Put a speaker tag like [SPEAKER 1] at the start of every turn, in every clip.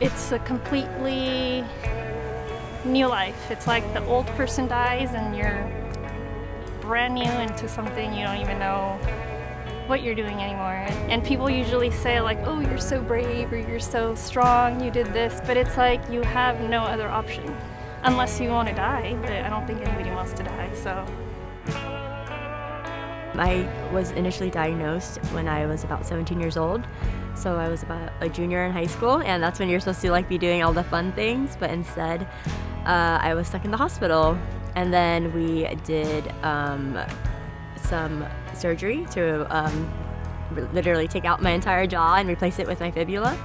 [SPEAKER 1] it's a completely new life. It's like the old person dies and you're brand new into something you don't even know what you're doing anymore. And people usually say like, oh, you're so brave, or you're so strong, you did this, but it's like you have no other option unless you want to die, but I don't think anybody wants to die, so.
[SPEAKER 2] I was initially diagnosed when I was about 17 years old, so I was about a junior in high school, and that's when you're supposed to like be doing all the fun things, but instead I was stuck in the hospital. And then we did some surgery to literally take out my entire jaw and replace it with my fibula.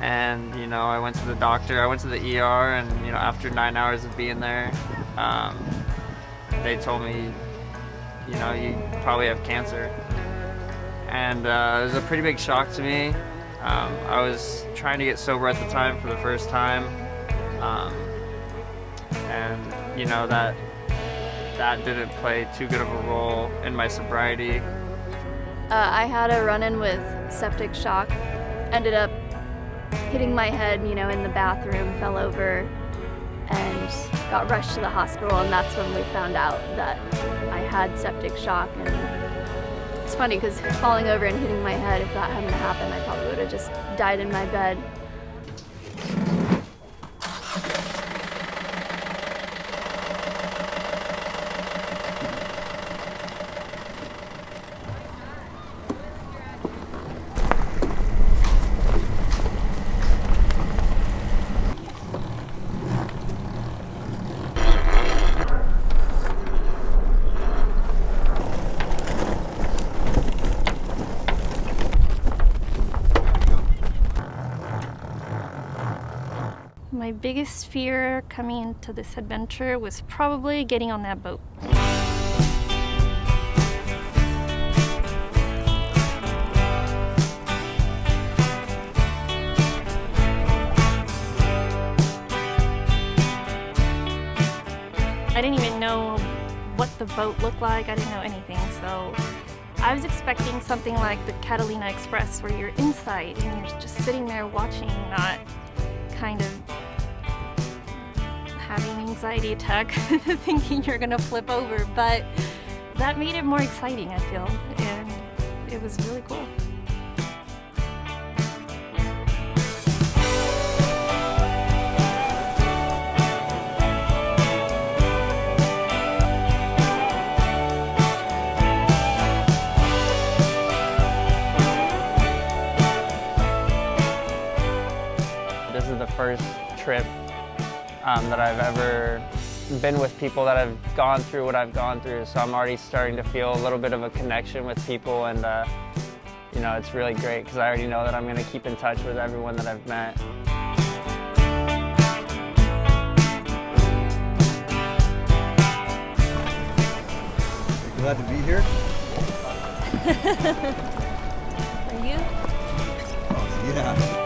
[SPEAKER 3] And you know, I went to the doctor, I went to the ER, and you know, after 9 hours of being there, they told me, you know, you probably have cancer. And it was a pretty big shock to me. I was trying to get sober at the time for the first time. And you know, that didn't play too good of a role in my sobriety.
[SPEAKER 4] I had a run-in with septic shock, ended up hitting my head, you know, in the bathroom, fell over, and got rushed to the hospital, and that's when we found out that I had septic shock. And it's funny because falling over and hitting my head, if that hadn't happened, I probably would have just died in my bed.
[SPEAKER 1] My biggest fear coming into this adventure was probably getting on that boat. I didn't even know what the boat looked like. I didn't know anything, so I was expecting something like the Catalina Express, where you're inside and you're just sitting there watching, not kind of having an anxiety attack thinking you're gonna flip over, but that made it more exciting, I feel, and it was really cool.
[SPEAKER 3] This is the first trip that I've ever been with people that have gone through what I've gone through, so I'm already starting to feel a little bit of a connection with people, and you know, it's really great because I already know that I'm going to keep in touch with everyone that I've met.
[SPEAKER 5] Glad to be here.
[SPEAKER 1] Are you?
[SPEAKER 5] Yeah.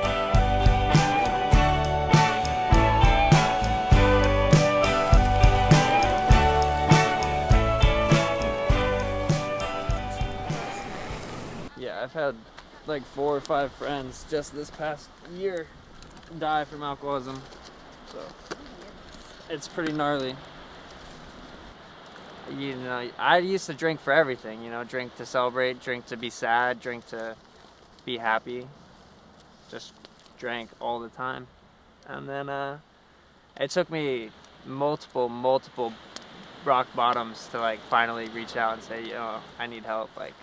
[SPEAKER 3] Yeah, I've had like 4 or 5 friends just this past year die from alcoholism, so it's pretty gnarly. You know, I used to drink for everything, you know, drink to celebrate, drink to be sad, drink to be happy, just drank all the time. And then it took me multiple rock bottoms to like finally reach out and say, you know, I need help. Like,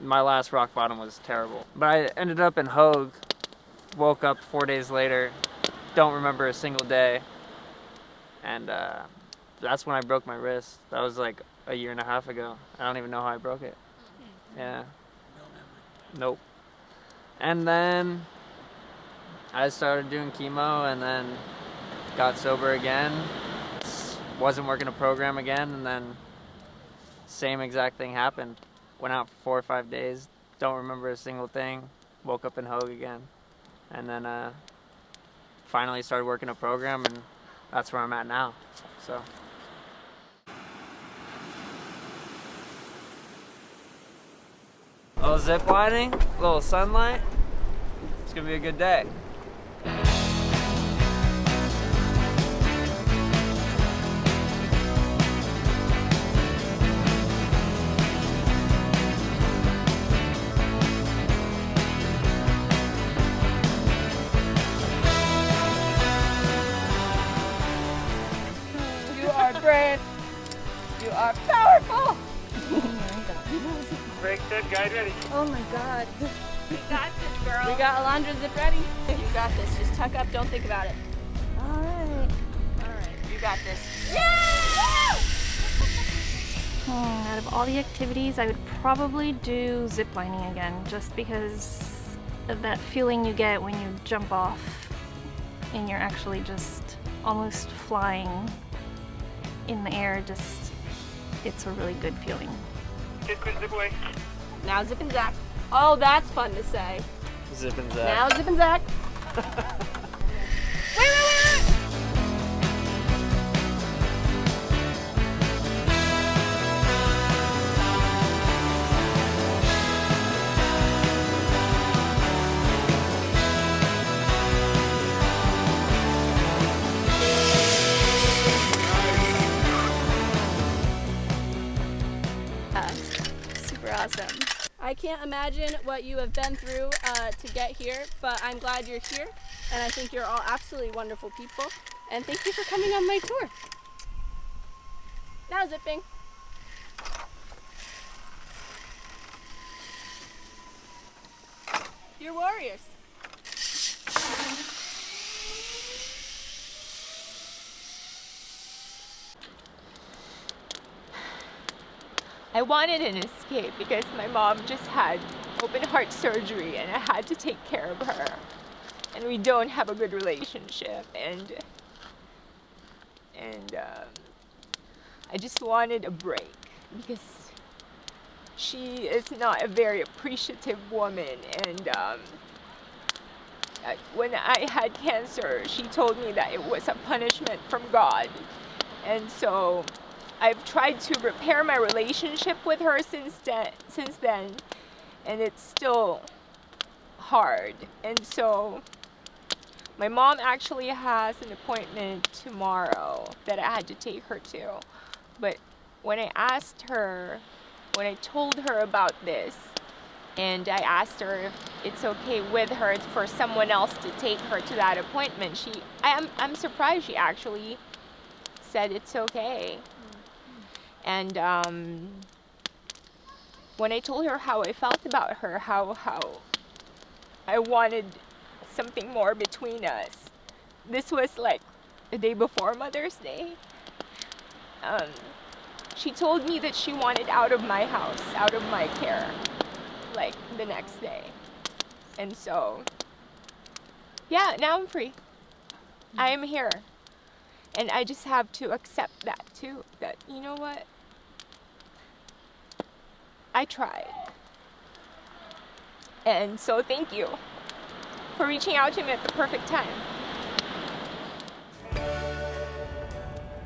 [SPEAKER 3] my last rock bottom was terrible. But I ended up in Hogue, woke up 4 days later, don't remember a single day, and that's when I broke my wrist. That was like a year and a half ago. I don't even know how I broke it. Yeah. Nope. And then I started doing chemo, and then got sober again. Wasn't working a program again, and then same exact thing happened. Went out for 4 or 5 days, don't remember a single thing, woke up in Hogue again. And then finally started working a program, and that's where I'm at now, so. A little zip lining, a little sunlight. It's gonna be a good day.
[SPEAKER 6] You are brave. You are powerful.
[SPEAKER 3] Break set, guide ready.
[SPEAKER 6] Oh my God.
[SPEAKER 4] We got this, girl.
[SPEAKER 6] We got Alondra zip ready.
[SPEAKER 4] You got this. Just tuck up. Don't think about it.
[SPEAKER 6] All right.
[SPEAKER 4] All right. You got this.
[SPEAKER 1] Out of all the activities, I would probably do zip lining again, just because of that feeling you get when you jump off and you're actually just almost flying in the air. It's a really good feeling.
[SPEAKER 3] Zip away.
[SPEAKER 6] Now zip and zack. Oh, that's fun to say.
[SPEAKER 3] Zip and zap.
[SPEAKER 6] Now zip and zack. Wait.
[SPEAKER 4] Super awesome.
[SPEAKER 6] I can't imagine what you have been through to get here, but I'm glad you're here, and I think you're all absolutely wonderful people, and thank you for coming on my tour. Now zipping. You're warriors.
[SPEAKER 7] I wanted an escape because my mom just had open heart surgery and I had to take care of her. And we don't have a good relationship, and I just wanted a break because she is not a very appreciative woman, and when I had cancer, she told me that it was a punishment from God. And so I've tried to repair my relationship with her since then, and it's still hard. And so my mom actually has an appointment tomorrow that I had to take her to. But when I told her about this, and I asked her if it's okay with her for someone else to take her to that appointment, I'm surprised she actually said it's okay. And when I told her how I felt about her, how I wanted something more between us, this was like the day before Mother's Day, she told me that she wanted out of my house, out of my care, like the next day. And so, yeah, now I'm free. I am here. And I just have to accept that too, that, you know what? I tried. And so thank you for reaching out to me at the perfect time.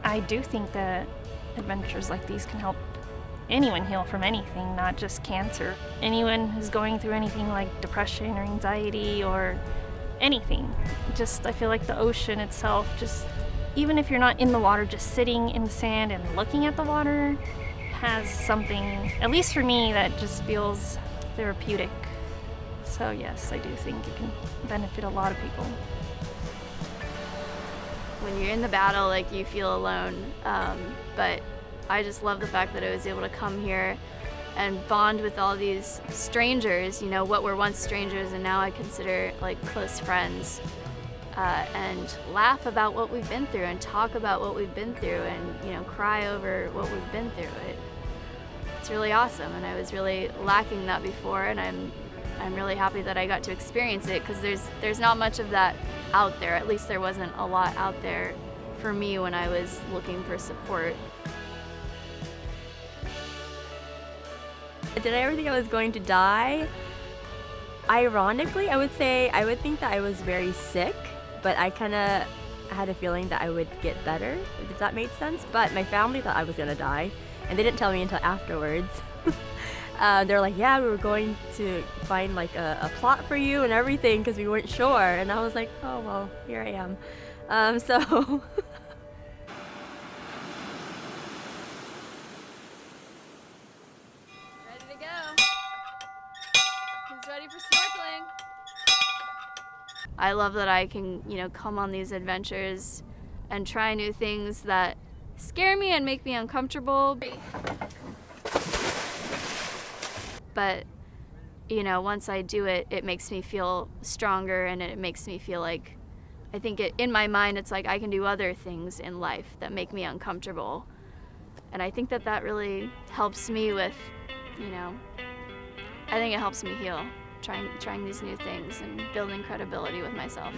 [SPEAKER 1] I do think that adventures like these can help anyone heal from anything, not just cancer. Anyone who's going through anything like depression or anxiety or anything. I feel like the ocean itself, even if you're not in the water, just sitting in the sand and looking at the water has something, at least for me, that just feels therapeutic. So yes, I do think it can benefit a lot of people.
[SPEAKER 4] When you're in the battle, like, you feel alone, but I just love the fact that I was able to come here and bond with all these strangers, you know, what were once strangers and now I consider like close friends, and laugh about what we've been through and talk about what we've been through and, you know, cry over what we've been through. It's really awesome, and I was really lacking that before, and I'm really happy that I got to experience it, because there's not much of that out there. At least there wasn't a lot out there for me when I was looking for support.
[SPEAKER 2] Did I ever think I was going to die? Ironically, I would think that I was very sick, but I kind of had a feeling that I would get better, if that made sense. But my family thought I was going to die, and they didn't tell me until afterwards. They're like, yeah, we were going to find like a plot for you and everything because we weren't sure. And I was like, oh, well, here I am. So
[SPEAKER 4] Ready to go. Who's ready for snorkeling? I love that I can, come on these adventures and try new things that scare me and make me uncomfortable. But, once I do it, it makes me feel stronger, and it makes me feel like, I think in my mind, it's like I can do other things in life that make me uncomfortable. And I think that really helps me with, I think it helps me heal, trying these new things and building credibility with myself.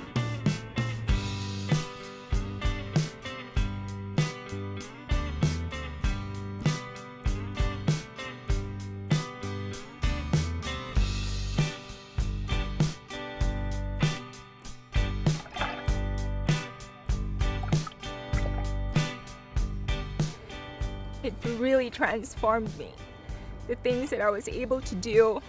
[SPEAKER 7] It really transformed me. The things that I was able to do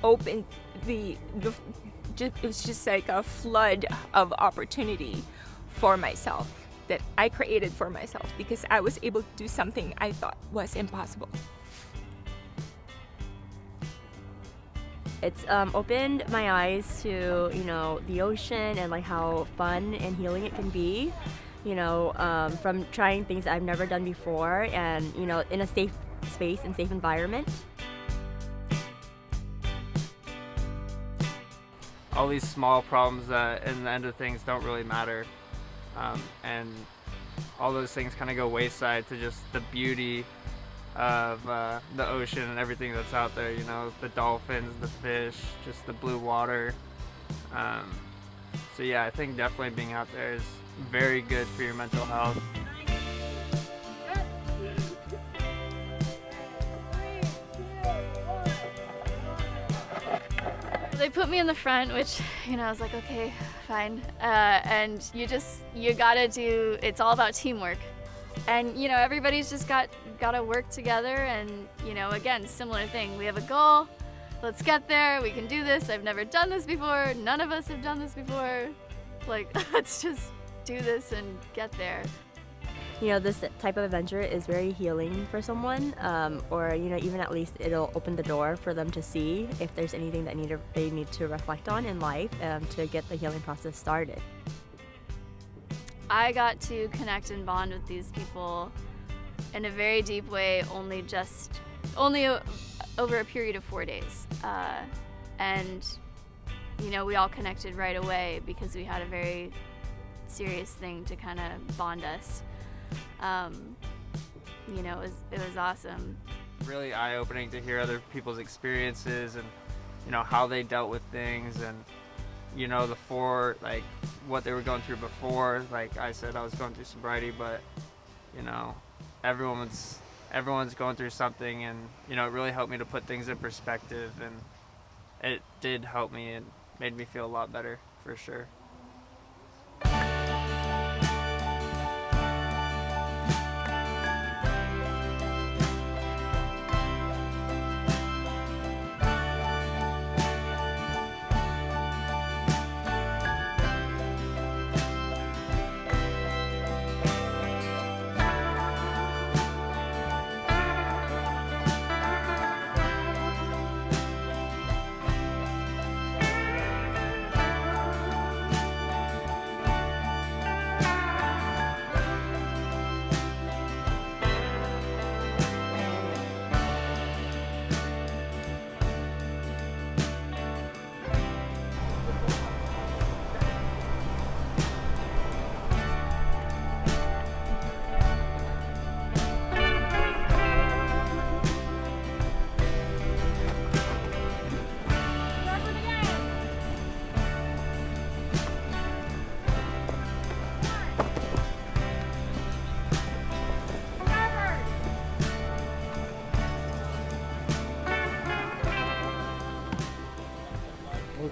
[SPEAKER 7] opened it's just like a flood of opportunity for myself that I created for myself because I was able to do something I thought was impossible.
[SPEAKER 2] it's opened my eyes to, the ocean and like how fun and healing it can be. From trying things that I've never done before and, in a safe space and safe environment.
[SPEAKER 3] All these small problems that in the end of things don't really matter. And all those things kind of go wayside to just the beauty of the ocean and everything that's out there, the dolphins, the fish, just the blue water. So yeah, I think definitely being out there is very good for your mental health.
[SPEAKER 4] They put me in the front, which, I was like, okay, fine. And you gotta do, it's all about teamwork. And, everybody's just gotta work together and, again, similar thing. We have a goal, let's get there, we can do this. I've never done this before, none of us have done this before. Like, let's just do this and get there.
[SPEAKER 2] This type of adventure is very healing for someone, or even at least it'll open the door for them to see if there's anything that they need to reflect on in life to get the healing process started.
[SPEAKER 4] I got to connect and bond with these people in a very deep way only over a period of 4 days. And we all connected right away because we had a very serious thing to kind of bond us. It was awesome.
[SPEAKER 3] Really eye-opening to hear other people's experiences and, how they dealt with things and, what they were going through before. Like I said, I was going through sobriety, but, everyone's going through something and, it really helped me to put things in perspective and it did help me and made me feel a lot better for sure.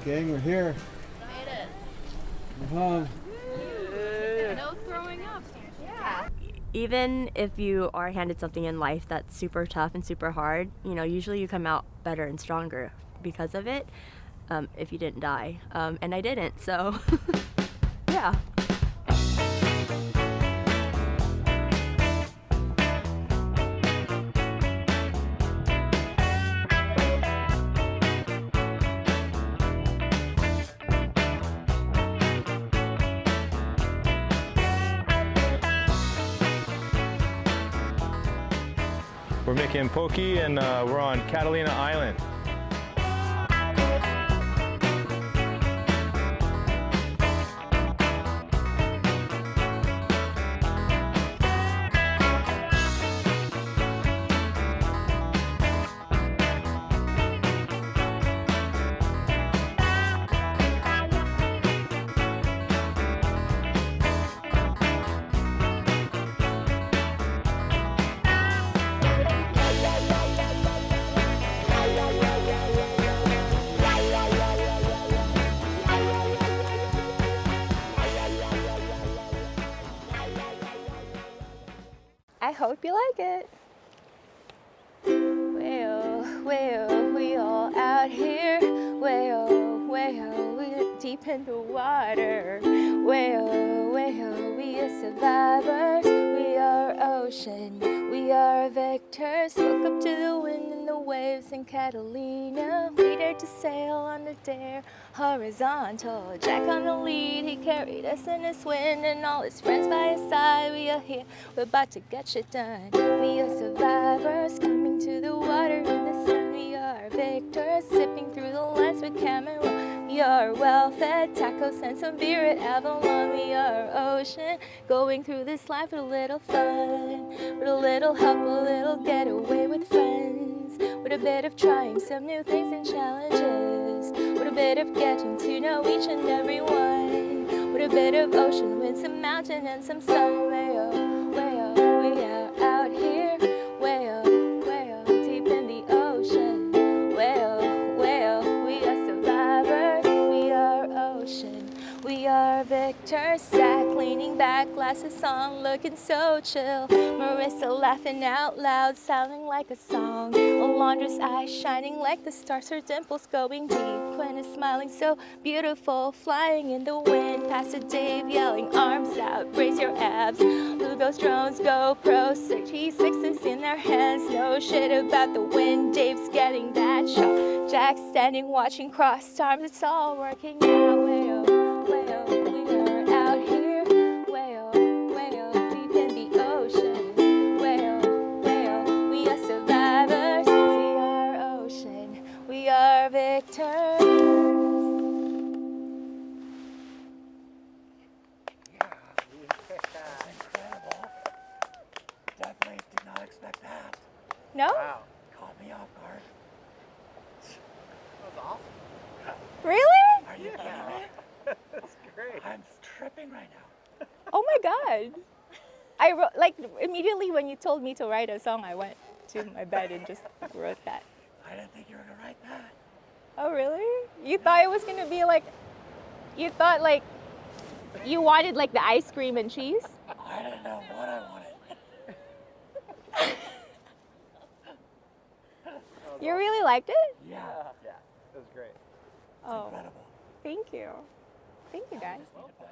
[SPEAKER 5] Gang, we're here.
[SPEAKER 4] Made it.
[SPEAKER 5] We're home.
[SPEAKER 4] No throwing up. Yeah.
[SPEAKER 2] even if you are handed something in life that's super tough and super hard, you know, usually you come out better and stronger because of it, if you didn't die. And I didn't, so yeah.
[SPEAKER 8] We're making poke and we're on Catalina Island.
[SPEAKER 9] I hope you like it. Well, we all out here. Well, we're deep in the water. Well, we are survivors. We are ocean. We are vectors. Woke up to the wind and the waves in Catalina. We dared to sail on the dare horizontal. Jack on the lead, he carried us in his wind, and all his friends by his side. We are here, we're about to get shit done. We are survivors coming to the water in the sun. We are victors sipping through the lines with camera. We are well-fed tacos and some beer at Avalon. We are ocean going through this life with a little fun, with a little help, a little getaway with friends, with a bit of trying some new things and challenges, with a bit of getting to know each and every one, with a bit of ocean, wind, some mountain and some sun. We are out here, deep in the ocean. We are survivors, we are ocean. We are victors, sat leaning back, glasses on, looking so chill. Marissa laughing out loud, sounding like a song. Alondra's eyes shining like the stars, her dimples going deep. Quyen is smiling so beautiful, flying in the wind. Pastor Dave yelling, arms out, raise your abs. LUGO's drones, GoPro, 66s in their hands. No shit about the wind, Dave's getting that shot. Jack standing, watching, crossed arms, it's all working out. We are out here, deep in the ocean. We are survivors, we are ocean, we are victors.
[SPEAKER 5] Incredible. Definitely did not expect that.
[SPEAKER 9] No?
[SPEAKER 5] Wow. Caught me off guard. That was awesome.
[SPEAKER 9] Really?
[SPEAKER 5] Are you kidding me?
[SPEAKER 8] That's great.
[SPEAKER 5] I'm tripping right now.
[SPEAKER 9] Oh my God. I wrote, like, immediately when you told me to write a song, I went to my bed and just wrote that.
[SPEAKER 5] I didn't think you were gonna write that.
[SPEAKER 9] Oh, really? You thought it was gonna be like, you thought like, you wanted like the ice cream and cheese?
[SPEAKER 5] I didn't know what I wanted.
[SPEAKER 9] You really liked it?
[SPEAKER 5] Yeah.
[SPEAKER 8] Yeah, it was great.
[SPEAKER 9] Oh,
[SPEAKER 5] Incredible.
[SPEAKER 9] thank you. Thank you, guys.
[SPEAKER 5] Just need to put